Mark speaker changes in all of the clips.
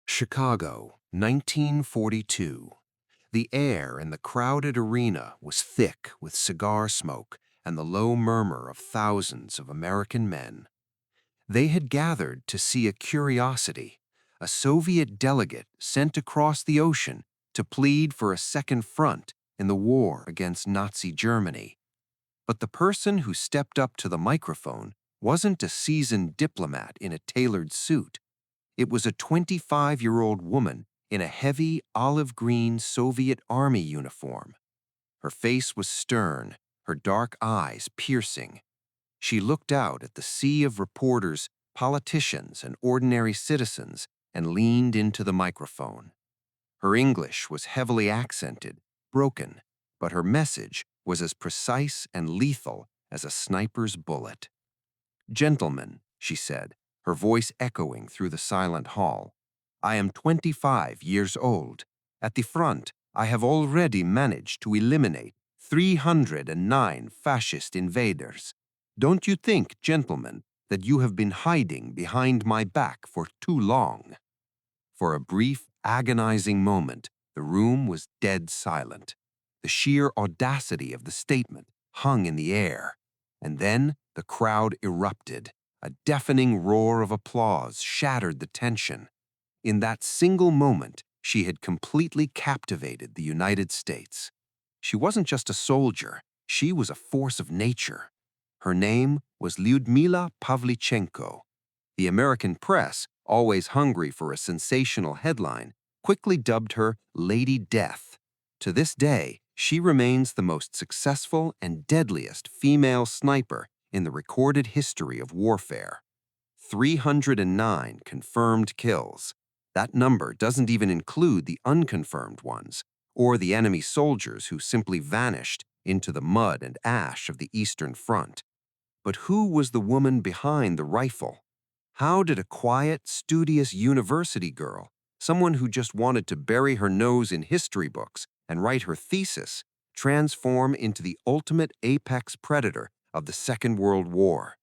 Speaker 1: Chicago, 1942. The air in the crowded arena was thick with cigar smoke and the low murmur of thousands of American men. They had gathered to see a curiosity, a Soviet delegate sent across the ocean to plead for a second front in the war against Nazi Germany. But the person who stepped up to the microphone wasn't a seasoned diplomat in a tailored suit. It was a 25-year-old woman in a heavy olive-green Soviet Army uniform. Her face was stern, her dark eyes piercing. She looked out at the sea of reporters, politicians, and ordinary citizens and leaned into the microphone. Her English was heavily accented, broken, but her message was as precise and lethal as a sniper's bullet. "Gentlemen," she said, her voice echoing through the silent hall, "I am 25 years old. At the front, I have already managed to eliminate 309 fascist invaders. Don't you think, gentlemen, that you have been hiding behind my back for too long?" For a brief, agonizing moment, the room was dead silent. The sheer audacity of the statement hung in the air. And then the crowd erupted. A deafening roar of applause shattered the tension. In that single moment, she had completely captivated the United States. She wasn't just a soldier, she was a force of nature. Her name was Lyudmila Pavlichenko. The American press, always hungry for a sensational headline, quickly dubbed her Lady Death. To this day, she remains the most successful and deadliest female sniper in the recorded history of warfare. 309 confirmed kills. That number doesn't even include the unconfirmed ones, or the enemy soldiers who simply vanished into the mud and ash of the Eastern Front. But who was the woman behind the rifle? How did a quiet, studious university girl, someone who just wanted to bury her nose in history books and write her thesis, transform into the ultimate apex predator of the Second World War?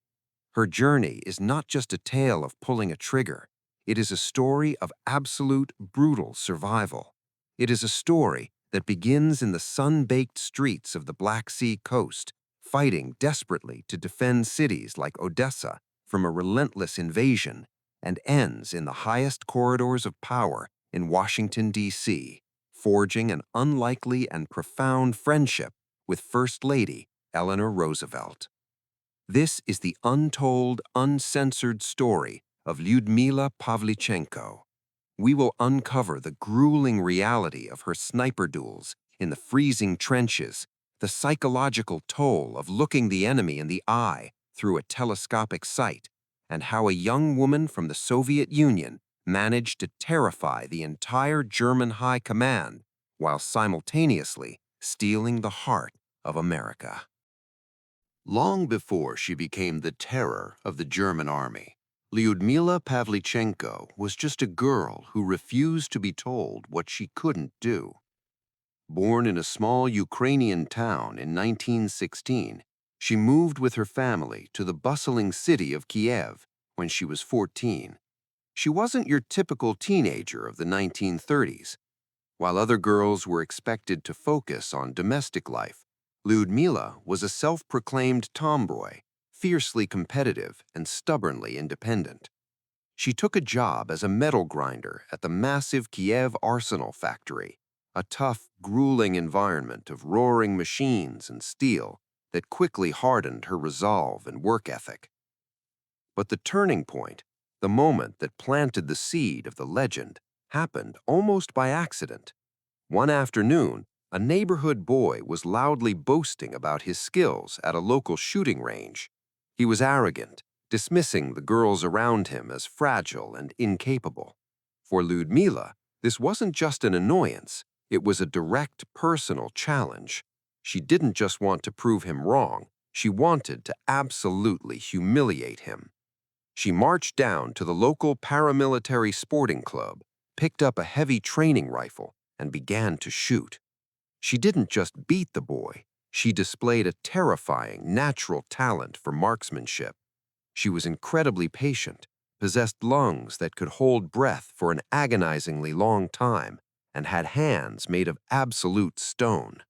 Speaker 1: Her journey is not just a tale of pulling a trigger. It is a story of absolute, brutal survival. It is a story that begins in the sun-baked streets of the Black Sea coast, fighting desperately to defend cities like Odessa from a relentless invasion, and ends in the highest corridors of power in Washington, D.C., forging an unlikely and profound friendship with First Lady Eleanor Roosevelt. This is the untold, uncensored story of Lyudmila Pavlichenko. We will uncover the grueling reality of her sniper duels in the freezing trenches, the psychological toll of looking the enemy in the eye through a telescopic sight, and how a young woman from the Soviet Union managed to terrify the entire German high command while simultaneously stealing the heart of America. Long before she became the terror of the German army, Lyudmila Pavlichenko was just a girl who refused to be told what she couldn't do. Born in a small Ukrainian town in 1916, she moved with her family to the bustling city of Kiev when she was 14. She wasn't your typical teenager of the 1930s. While other girls were expected to focus on domestic life, Lyudmila was a self-proclaimed tomboy, fiercely competitive and stubbornly independent. She took a job as a metal grinder at the massive Kiev arsenal factory, a tough, grueling environment of roaring machines and steel that quickly hardened her resolve and work ethic. But the turning point, the moment that planted the seed of the legend, happened almost by accident. One afternoon, a neighborhood boy was loudly boasting about his skills at a local shooting range. He was arrogant, dismissing the girls around him as fragile and incapable. For Lyudmila, this wasn't just an annoyance, it was a direct personal challenge. She didn't just want to prove him wrong, she wanted to absolutely humiliate him. She marched down to the local paramilitary sporting club, picked up a heavy training rifle, and began to shoot. She didn't just beat the boy, she displayed a terrifying natural talent for marksmanship. She was incredibly patient, possessed lungs that could hold breath for an agonizingly long time, and had hands made of absolute stone.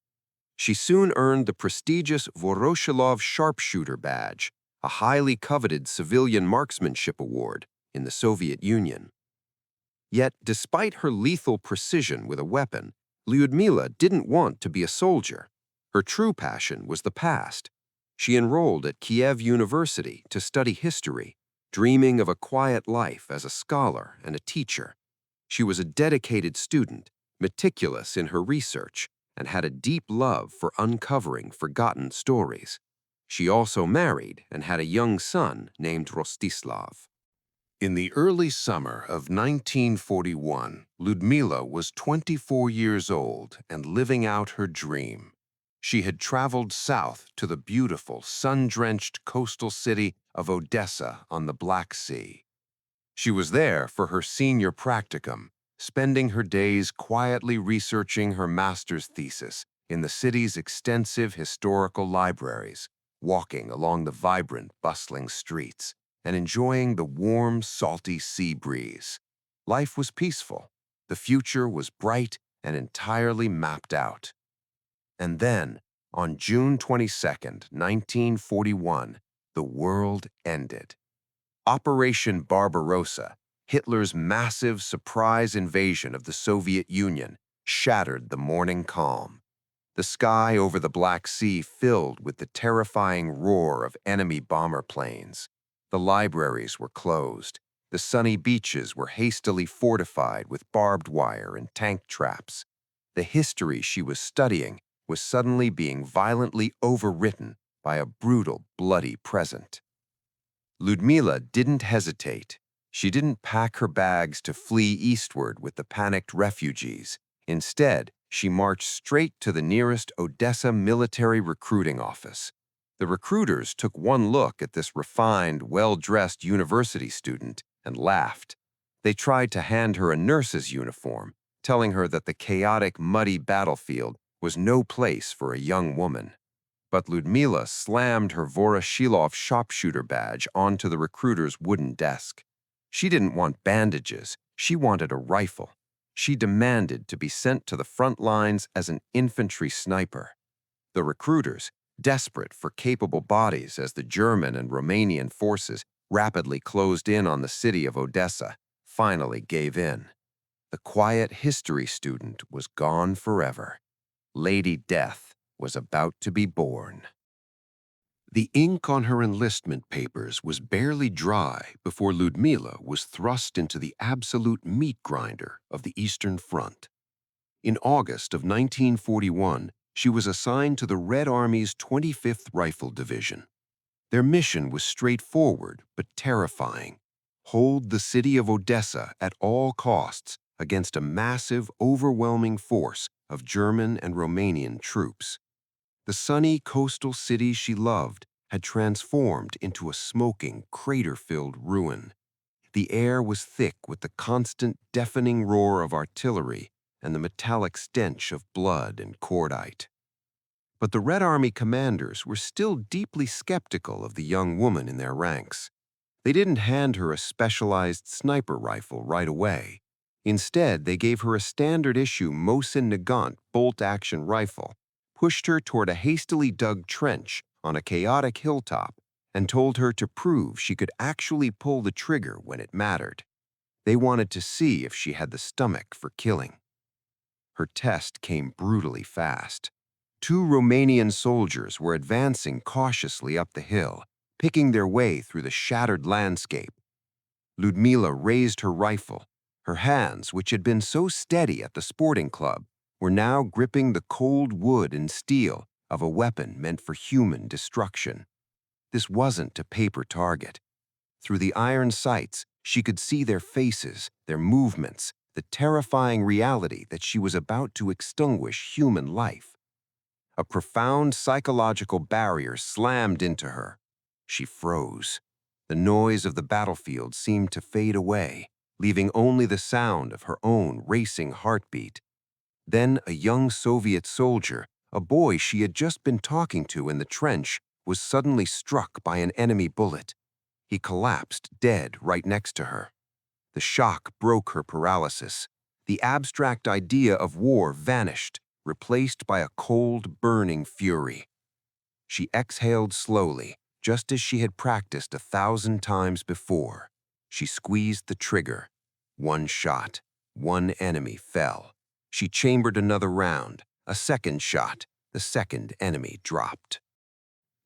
Speaker 1: She soon earned the prestigious Voroshilov sharpshooter badge, a highly coveted civilian marksmanship award in the Soviet Union. Yet, despite her lethal precision with a weapon, Lyudmila didn't want to be a soldier. Her true passion was the past. She enrolled at Kiev University to study history, dreaming of a quiet life as a scholar and a teacher. She was a dedicated student, meticulous in her research, and had a deep love for uncovering forgotten stories. She also married and had a young son named Rostislav. In the early summer of 1941, Lyudmila was 24 years old and living out her dream. She had traveled south to the beautiful, sun-drenched coastal city of Odessa on the Black Sea. She was there for her senior practicum, spending her days quietly researching her master's thesis in the city's extensive historical libraries, walking along the vibrant, bustling streets, and enjoying the warm, salty sea breeze. Life was peaceful. The future was bright and entirely mapped out. And then, on June 22, 1941, the world ended. Operation Barbarossa, Hitler's massive surprise invasion of the Soviet Union, shattered the morning calm. The sky over the Black Sea filled with the terrifying roar of enemy bomber planes. The libraries were closed. The sunny beaches were hastily fortified with barbed wire and tank traps. The history she was studying was suddenly being violently overwritten by a brutal, bloody present. Lyudmila didn't hesitate. She didn't pack her bags to flee eastward with the panicked refugees. Instead, she marched straight to the nearest Odessa military recruiting office. The recruiters took one look at this refined, well-dressed university student and laughed. They tried to hand her a nurse's uniform, telling her that the chaotic, muddy battlefield was no place for a young woman. But Lyudmila slammed her Voroshilov sharpshooter badge onto the recruiter's wooden desk. She didn't want bandages. She wanted a rifle. She demanded to be sent to the front lines as an infantry sniper. The recruiters, desperate for capable bodies as the German and Romanian forces rapidly closed in on the city of Odessa, finally gave in. The quiet history student was gone forever. Lady Death was about to be born. The ink on her enlistment papers was barely dry before Lyudmila was thrust into the absolute meat grinder of the Eastern Front. In August of 1941, she was assigned to the Red Army's 25th Rifle Division. Their mission was straightforward but terrifying: hold the city of Odessa at all costs against a massive, overwhelming force of German and Romanian troops. The sunny coastal city she loved had transformed into a smoking, crater-filled ruin. The air was thick with the constant, deafening roar of artillery and the metallic stench of blood and cordite. But the Red Army commanders were still deeply skeptical of the young woman in their ranks. They didn't hand her a specialized sniper rifle right away. Instead, they gave her a standard-issue Mosin Nagant bolt-action rifle, pushed her toward a hastily dug trench on a chaotic hilltop, and told her to prove she could actually pull the trigger when it mattered. They wanted to see if she had the stomach for killing. Her test came brutally fast. Two Romanian soldiers were advancing cautiously up the hill, picking their way through the shattered landscape. Lyudmila raised her rifle. Her hands, which had been so steady at the sporting club, were now gripping the cold wood and steel of a weapon meant for human destruction. This wasn't a paper target. Through the iron sights, she could see their faces, their movements, the terrifying reality that she was about to extinguish human life. A profound psychological barrier slammed into her. She froze. The noise of the battlefield seemed to fade away, leaving only the sound of her own racing heartbeat. Then a young Soviet soldier, a boy she had just been talking to in the trench, was suddenly struck by an enemy bullet. He collapsed dead right next to her. The shock broke her paralysis. The abstract idea of war vanished, replaced by a cold, burning fury. She exhaled slowly, just as she had practiced 1,000 times before. She squeezed the trigger. One shot. One enemy fell. She chambered another round. A second shot. The second enemy dropped.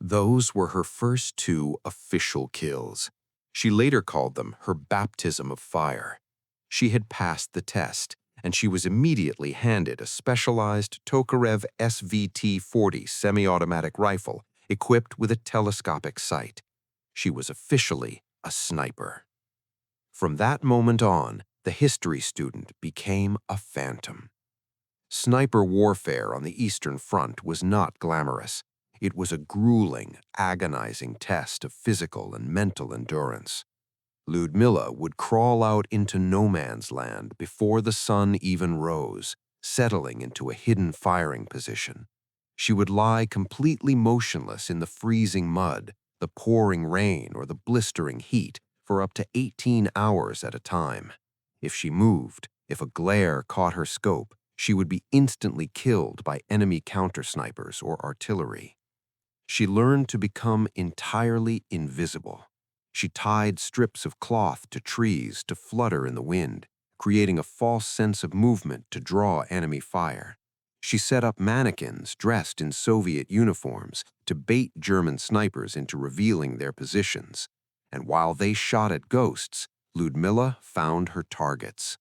Speaker 1: Those were her first 2 official kills. She later called them her baptism of fire. She had passed the test, and she was immediately handed a specialized Tokarev SVT-40 semi-automatic rifle equipped with a telescopic sight. She was officially a sniper. From that moment on, the history student became a phantom. Sniper warfare on the Eastern Front was not glamorous. It was a grueling, agonizing test of physical and mental endurance. Lyudmila would crawl out into no man's land before the sun even rose, settling into a hidden firing position. She would lie completely motionless in the freezing mud, the pouring rain, or the blistering heat for up to 18 hours at a time. If she moved, if a glare caught her scope, she would be instantly killed by enemy counter-snipers or artillery. She learned to become entirely invisible. She tied strips of cloth to trees to flutter in the wind, creating a false sense of movement to draw enemy fire. She set up mannequins dressed in Soviet uniforms to bait German snipers into revealing their positions. And while they shot at ghosts, Lyudmila found her targets.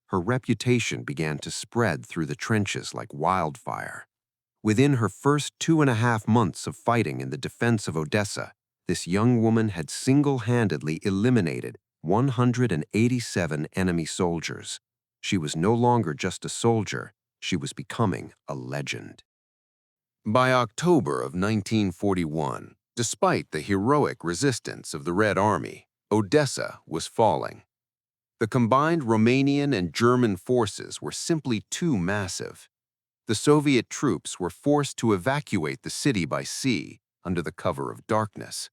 Speaker 1: Her reputation began to spread through the trenches like wildfire. Within her first 2.5 months of fighting in the defense of Odessa, this young woman had single-handedly eliminated 187 enemy soldiers. She was no longer just a soldier, she was becoming a legend. By October of 1941, despite the heroic resistance of the Red Army, Odessa was falling. The combined Romanian and German forces were simply too massive. The Soviet troops were forced to evacuate the city by sea under the cover of darkness.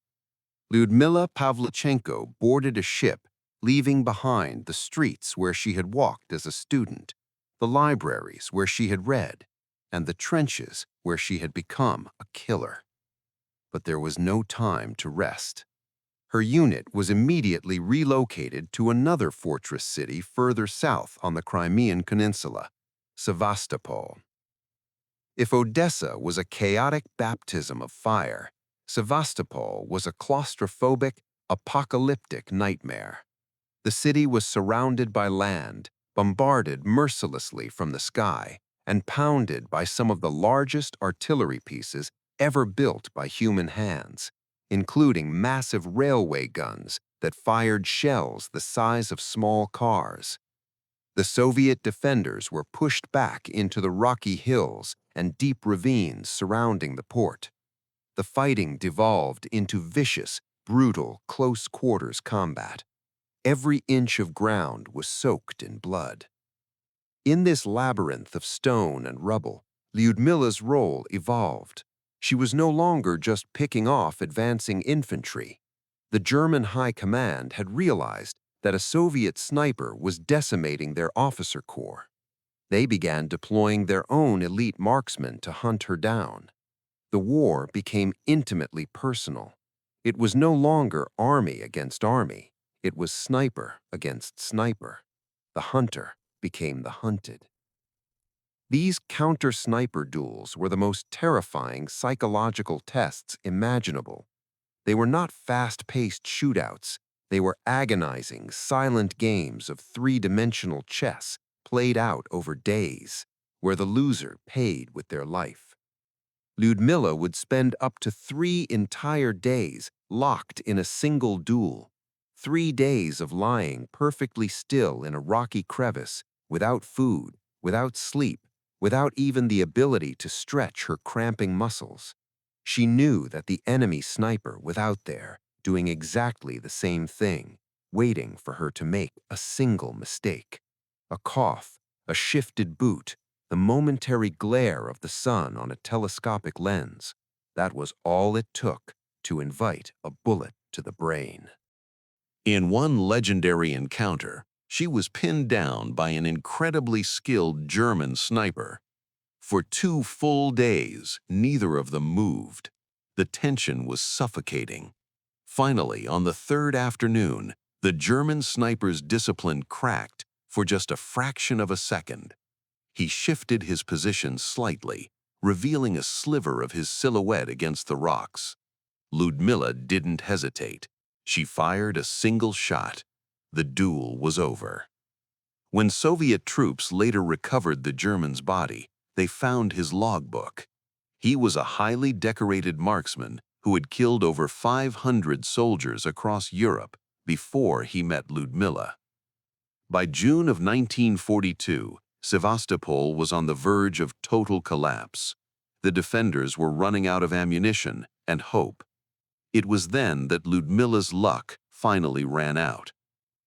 Speaker 1: Lyudmila Pavlichenko boarded a ship, leaving behind the streets where she had walked as a student, the libraries where she had read, and the trenches where she had become a killer. But there was no time to rest. Her unit was immediately relocated to another fortress city further south on the Crimean Peninsula, Sevastopol. If Odessa was a chaotic baptism of fire, Sevastopol was a claustrophobic, apocalyptic nightmare. The city was surrounded by land, bombarded mercilessly from the sky, and pounded by some of the largest artillery pieces ever built by human hands, including massive railway guns that fired shells the size of small cars. The Soviet defenders were pushed back into the rocky hills and deep ravines surrounding the port. The fighting devolved into vicious, brutal, close-quarters combat. Every inch of ground was soaked in blood. In this labyrinth of stone and rubble, Lyudmila's role evolved. She was no longer just picking off advancing infantry. The German High Command had realized that a Soviet sniper was decimating their officer corps. They began deploying their own elite marksmen to hunt her down. The war became intimately personal. It was no longer army against army. It was sniper against sniper. The hunter became the hunted. These counter-sniper duels were the most terrifying psychological tests imaginable. They were not fast-paced shootouts. They were agonizing, silent games of three-dimensional chess played out over days, where the loser paid with their life. Lyudmila would spend up to 3 entire days locked in a single duel. 3 days of lying perfectly still in a rocky crevice, without food, without sleep, without even the ability to stretch her cramping muscles. She knew that the enemy sniper was out there, doing exactly the same thing, waiting for her to make a single mistake. A cough, a shifted boot, the momentary glare of the sun on a telescopic lens. That was all it took to invite a bullet to the brain.
Speaker 2: In one legendary encounter, she was pinned down by an incredibly skilled German sniper. For 2 full days, neither of them moved. The tension was suffocating. Finally, on the 3rd afternoon, the German sniper's discipline cracked for just a fraction of a second. He shifted his position slightly, revealing a sliver of his silhouette against the rocks. Lyudmila didn't hesitate. She fired a single shot. The duel was over. When Soviet troops later recovered the German's body, they found his logbook. He was a highly decorated marksman who had killed over 500 soldiers across Europe before he met Lyudmila. By June of 1942, Sevastopol was on the verge of total collapse. The defenders were running out of ammunition and hope. It was then that Lyudmila's luck finally ran out.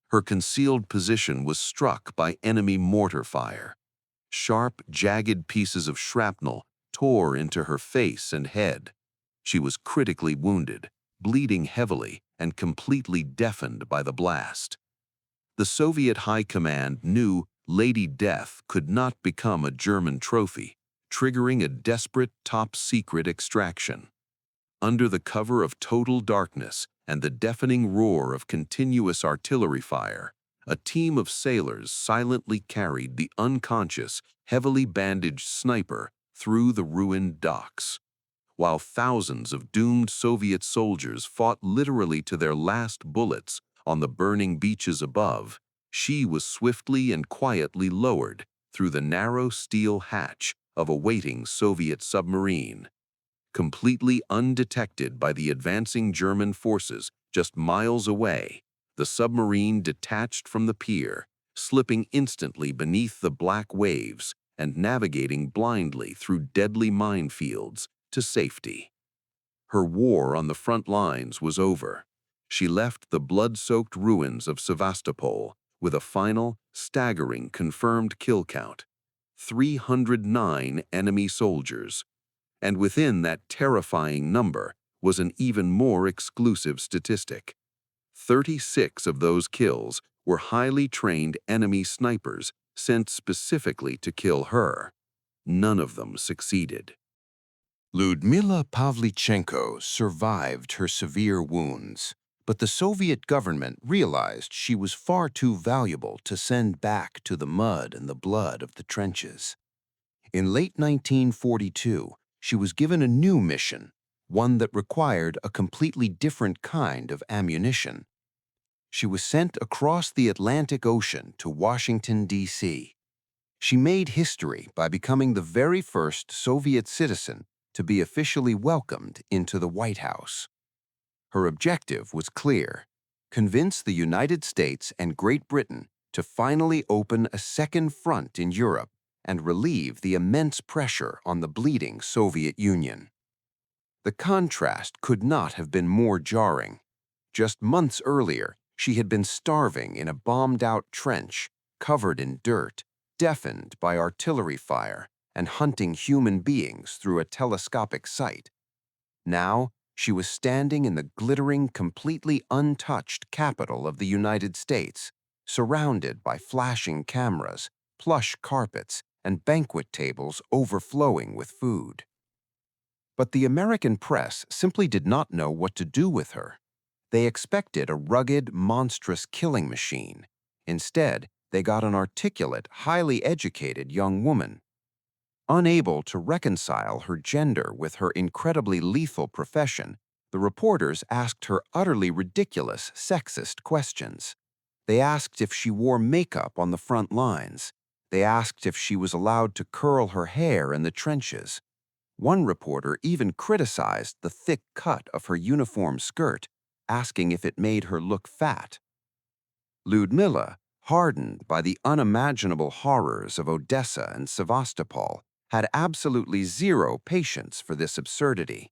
Speaker 2: Her concealed position was struck by enemy mortar fire. Sharp, jagged pieces of shrapnel tore into her face and head. She was critically wounded, bleeding heavily and completely deafened by the blast. The Soviet High Command knew Lady Death could not become a German trophy, triggering a desperate top-secret extraction. Under the cover of total darkness and the deafening roar of continuous artillery fire, a team of sailors silently carried the unconscious, heavily bandaged sniper through the ruined docks. While thousands of doomed Soviet soldiers fought literally to their last bullets on the burning beaches above, she was swiftly and quietly lowered through the narrow steel hatch of a waiting Soviet submarine. Completely undetected by the advancing German forces just miles away, the submarine detached from the pier, slipping instantly beneath the black waves and navigating blindly through deadly minefields to safety. Her war on the front lines was over. She left the blood-soaked ruins of Sevastopol with a final, staggering confirmed kill count: 309 enemy soldiers. And within that terrifying number was an even more exclusive statistic. 36 of those kills were highly trained enemy snipers sent specifically to kill her. None of them succeeded.
Speaker 1: Lyudmila Pavlichenko survived her severe wounds, but the Soviet government realized she was far too valuable to send back to the mud and the blood of the trenches. In late 1942, she was given a new mission, one that required a completely different kind of ammunition. She was sent across the Atlantic Ocean to Washington, D.C. She made history by becoming the very first Soviet citizen to be officially welcomed into the White House. Her objective was clear: convince the United States and Great Britain to finally open a second front in Europe and relieve the immense pressure on the bleeding Soviet Union. The contrast could not have been more jarring. Just months earlier, she had been starving in a bombed-out trench, covered in dirt, deafened by artillery fire, and hunting human beings through a telescopic sight. Now, she was standing in the glittering, completely untouched capital of the United States, surrounded by flashing cameras, plush carpets, and banquet tables overflowing with food. But the American press simply did not know what to do with her. They expected a rugged, monstrous killing machine. Instead, they got an articulate, highly educated young woman. Unable to reconcile her gender with her incredibly lethal profession, the reporters asked her utterly ridiculous, sexist questions. They asked if she wore makeup on the front lines. They asked if she was allowed to curl her hair in the trenches. One reporter even criticized the thick cut of her uniform skirt, asking if it made her look fat. Lyudmila, hardened by the unimaginable horrors of Odessa and Sevastopol, had absolutely zero patience for this absurdity.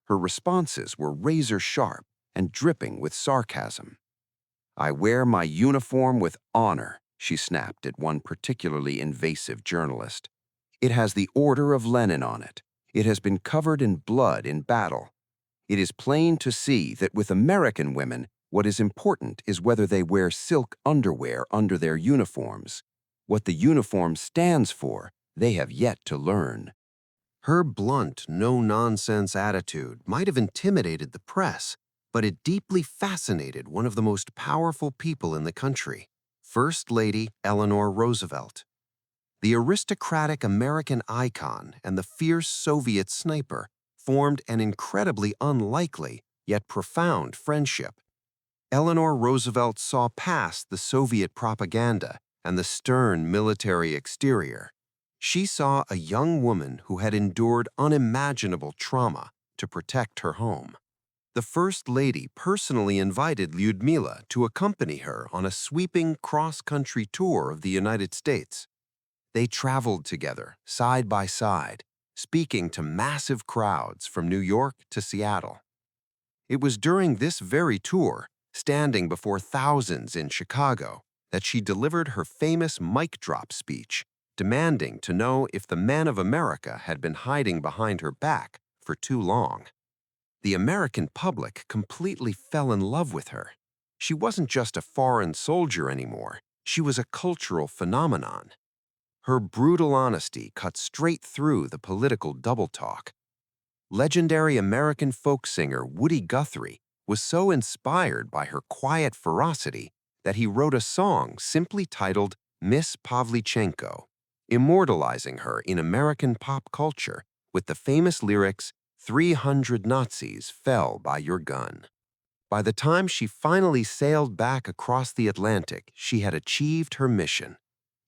Speaker 1: Her responses were razor-sharp and dripping with sarcasm. "I wear my uniform with honor," she snapped at one particularly invasive journalist. "It has the Order of Lenin on it. It has been covered in blood in battle. It is plain to see that with American women, what is important is whether they wear silk underwear under their uniforms. What the uniform stands for, they have yet to learn. Her blunt, no-nonsense attitude might have intimidated the press, but it deeply fascinated one of the most powerful people in the country, First Lady Eleanor Roosevelt. The aristocratic American icon and the fierce Soviet sniper formed an incredibly unlikely yet profound friendship. Eleanor Roosevelt saw past the Soviet propaganda and the stern military exterior. She saw a young woman who had endured unimaginable trauma to protect her home. The First Lady personally invited Lyudmila to accompany her on a sweeping cross-country tour of the United States. They traveled together, side by side, speaking to massive crowds from New York to Seattle. It was during this very tour, standing before thousands in Chicago, that she delivered her famous mic drop speech, demanding to know if the men of America had been hiding behind her back for too long. The American public completely fell in love with her. She wasn't just a foreign soldier anymore, she was a cultural phenomenon. Her brutal honesty cut straight through the political double-talk. Legendary American folk singer Woody Guthrie was so inspired by her quiet ferocity that he wrote a song simply titled Miss Pavlichenko, immortalizing her in American pop culture with the famous lyrics, "300 Nazis fell by your gun." By the time she finally sailed back across the Atlantic, she had achieved her mission.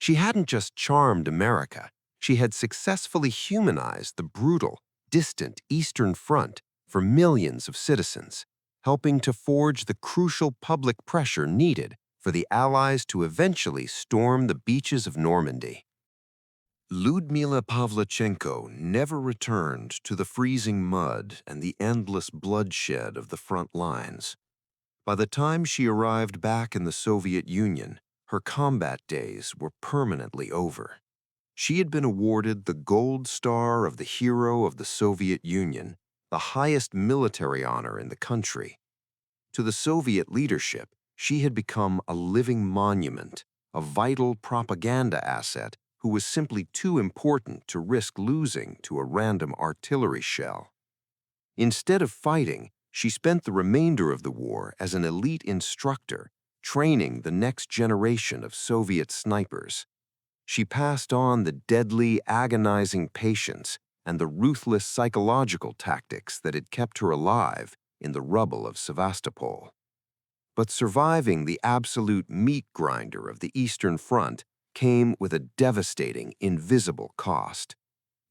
Speaker 1: She hadn't just charmed America, she had successfully humanized the brutal, distant Eastern Front for millions of citizens, helping to forge the crucial public pressure needed for the Allies to eventually storm the beaches of Normandy. Lyudmila Pavlichenko never returned to the freezing mud and the endless bloodshed of the front lines. By the time she arrived back in the Soviet Union, her combat days were permanently over. She had been awarded the Gold Star of the Hero of the Soviet Union, the highest military honor in the country. To the Soviet leadership, she had become a living monument, a vital propaganda asset who was simply too important to risk losing to a random artillery shell. Instead of fighting, she spent the remainder of the war as an elite instructor, training the next generation of Soviet snipers. She passed on the deadly, agonizing patience and the ruthless psychological tactics that had kept her alive in the rubble of Sevastopol. But surviving the absolute meat grinder of the Eastern Front came with a devastating, invisible cost.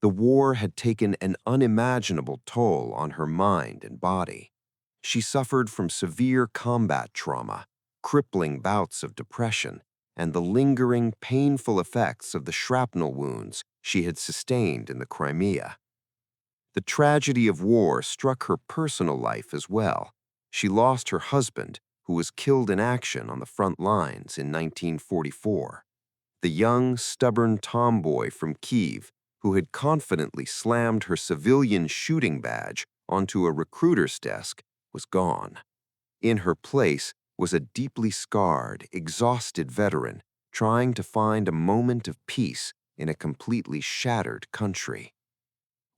Speaker 1: The war had taken an unimaginable toll on her mind and body. She suffered from severe combat trauma, crippling bouts of depression, and the lingering, painful effects of the shrapnel wounds she had sustained in the Crimea. The tragedy of war struck her personal life as well. She lost her husband, who was killed in action on the front lines in 1944. The young, stubborn tomboy from Kyiv, who had confidently slammed her civilian shooting badge onto a recruiter's desk, was gone. In her place was a deeply scarred, exhausted veteran trying to find a moment of peace in a completely shattered country.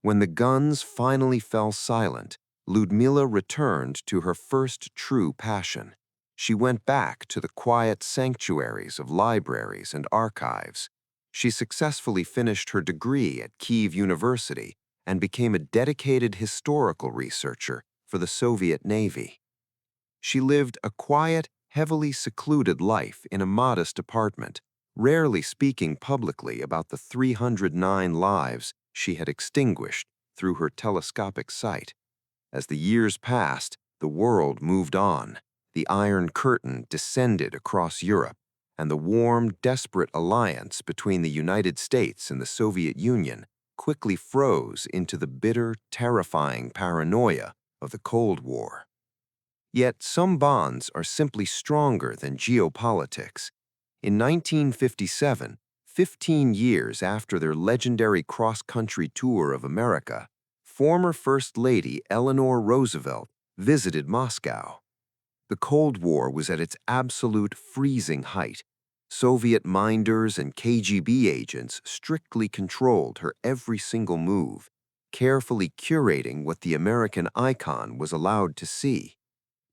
Speaker 1: When the guns finally fell silent, Lyudmila returned to her first true passion. She went back to the quiet sanctuaries of libraries and archives. She successfully finished her degree at Kyiv University and became a dedicated historical researcher for the Soviet Navy. She lived a quiet, heavily secluded life in a modest apartment, rarely speaking publicly about the 309 lives she had extinguished through her telescopic sight. As the years passed, the world moved on. The Iron Curtain descended across Europe, and the warm, desperate alliance between the United States and the Soviet Union quickly froze into the bitter, terrifying paranoia of the Cold War. Yet some bonds are simply stronger than geopolitics. In 1957, 15 years after their legendary cross-country tour of America, former First Lady Eleanor Roosevelt visited Moscow. The Cold War was at its absolute freezing height. Soviet minders and KGB agents strictly controlled her every single move, carefully curating what the American icon was allowed to see.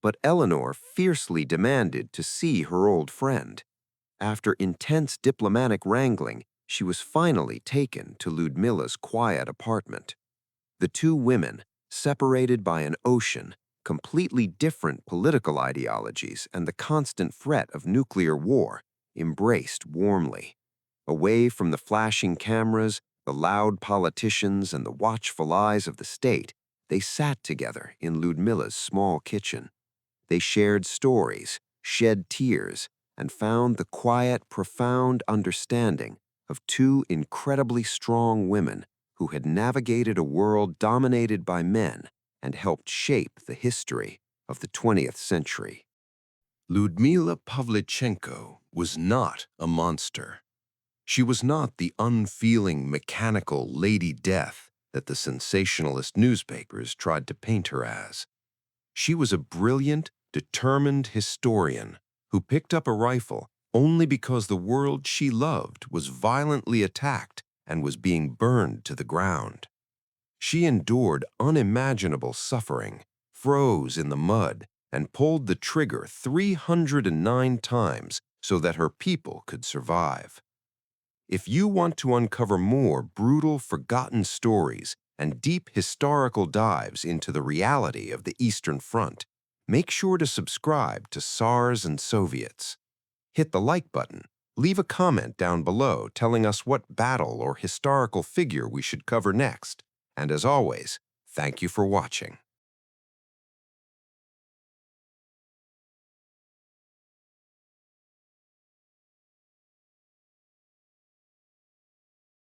Speaker 1: But Eleanor fiercely demanded to see her old friend. After intense diplomatic wrangling, she was finally taken to Lyudmila's quiet apartment. The two women, separated by an ocean, completely different political ideologies, and the constant threat of nuclear war, embraced warmly. Away from the flashing cameras, the loud politicians, and the watchful eyes of the state, they sat together in Lyudmila's small kitchen. They shared stories, shed tears, and found the quiet, profound understanding of two incredibly strong women who had navigated a world dominated by men and helped shape the history of the 20th century. Lyudmila Pavlichenko was not a monster. She was not the unfeeling, mechanical Lady Death that the sensationalist newspapers tried to paint her as. She was a brilliant, determined historian who picked up a rifle only because the world she loved was violently attacked and was being burned to the ground. She endured unimaginable suffering, froze in the mud, and pulled the trigger 309 times so that her people could survive. If you want to uncover more brutal, forgotten stories and deep historical dives into the reality of the Eastern Front, make sure to subscribe to SARS and Soviets. Hit the like button, leave a comment down below telling us what battle or historical figure we should cover next, and as always, thank you for watching.